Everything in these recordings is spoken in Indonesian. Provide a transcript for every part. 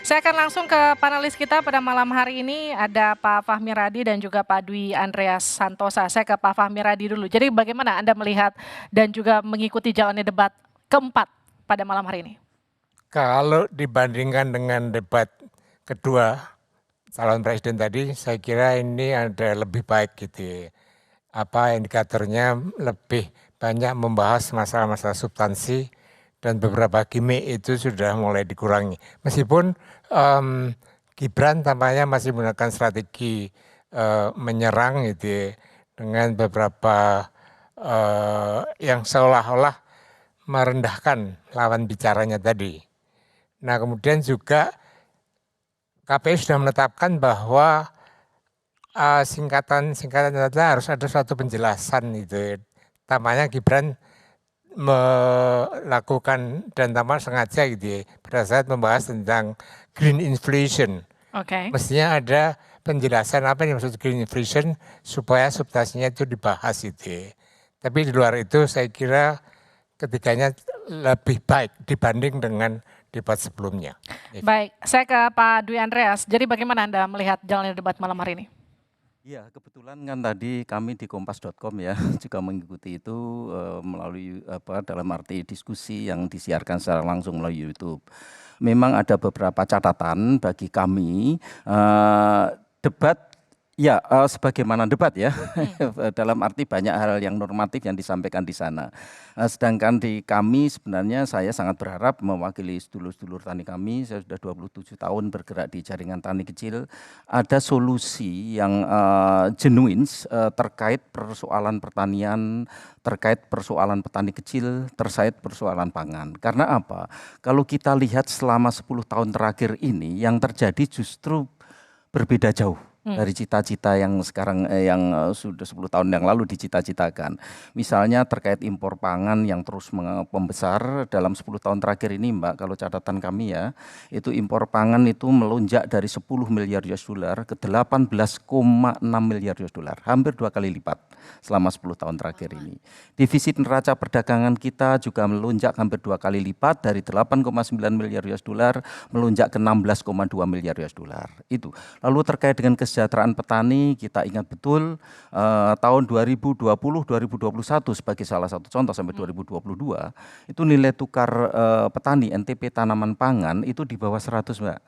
Saya akan langsung ke panelis kita pada malam hari ini, ada Pak Fahmi Radi dan juga Pak Dwi Andreas Santosa. Saya ke Pak Fahmi Radi dulu. Jadi bagaimana Anda melihat dan juga mengikuti jalannya debat keempat pada malam hari ini? Kalau dibandingkan dengan debat kedua calon presiden tadi, saya kira ini ada lebih baik gitu. Apa indikatornya lebih banyak membahas masalah-masalah substansi dan beberapa gimmick itu sudah mulai dikurangi. Meskipun Gibran tampaknya masih menggunakan strategi menyerang gitu dengan beberapa yang seolah-olah merendahkan lawan bicaranya tadi. Nah kemudian juga KPU sudah menetapkan bahwa singkatan harus ada suatu penjelasan itu. Tampaknya Gibran melakukan dan tampaknya sengaja gitu ya, pada saat membahas tentang green inflation. Mestinya ada penjelasan apa yang maksud green inflation supaya substansinya itu dibahas itu. Tapi di luar itu saya kira ketiganya lebih baik dibanding dengan debat sebelumnya. Baik, saya ke Pak Dwi Andreas. Jadi bagaimana Anda melihat jalannya debat malam hari ini? Iya, kebetulan kan tadi kami di kompas.com ya juga mengikuti itu melalui dalam arti diskusi yang disiarkan secara langsung melalui YouTube. Memang ada beberapa catatan bagi kami debat. Ya, sebagaimana debat ya, dalam arti banyak hal yang normatif yang disampaikan di sana. Sedangkan di kami sebenarnya saya sangat berharap mewakili sedulur-sedulur tani kami, saya sudah 27 tahun bergerak di jaringan tani kecil, ada solusi yang genuine terkait persoalan pertanian, terkait persoalan petani kecil, terkait persoalan pangan. Karena apa? Kalau kita lihat selama 10 tahun terakhir ini yang terjadi justru berbeda jauh dari cita-cita yang sekarang yang sudah 10 tahun yang lalu dicita-citakan. Misalnya terkait impor pangan yang terus membesar dalam 10 tahun terakhir ini Mbak, kalau catatan kami ya, itu impor pangan itu melonjak dari 10 miliar US dollar ke 18,6 miliar US dollar, hampir 2 kali lipat selama 10 tahun terakhir ini. Defisit neraca perdagangan kita juga melonjak hampir 2 kali lipat dari 8,9 miliar US dollar melonjak ke 16,2 miliar US dollar. Itu. Lalu terkait dengan kesejahteraan petani, kita ingat betul tahun 2020-2021 sebagai salah satu contoh sampai 2022 itu nilai tukar petani NTP tanaman pangan itu di bawah 100 Mbak.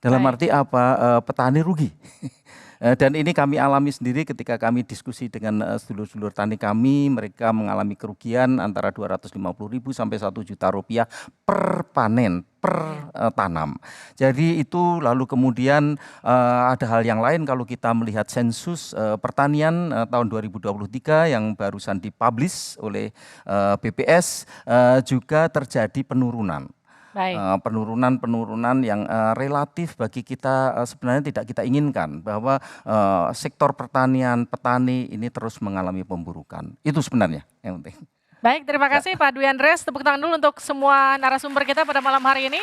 Dalam arti apa? Petani rugi. Dan ini kami alami sendiri ketika kami diskusi dengan sedulur-sedulur tani kami, mereka mengalami kerugian antara 250.000 sampai 1 juta rupiah per panen, per tanam. Jadi itu lalu kemudian ada hal yang lain kalau kita melihat sensus pertanian tahun 2023 yang barusan dipublish oleh BPS juga terjadi penurunan. Penurunan yang relatif bagi kita sebenarnya tidak kita inginkan, bahwa sektor pertanian, petani ini terus mengalami pemburukan. Itu sebenarnya yang penting. Baik, terima kasih Pak Dwi Andreas. Tepuk tangan dulu untuk semua narasumber kita pada malam hari ini.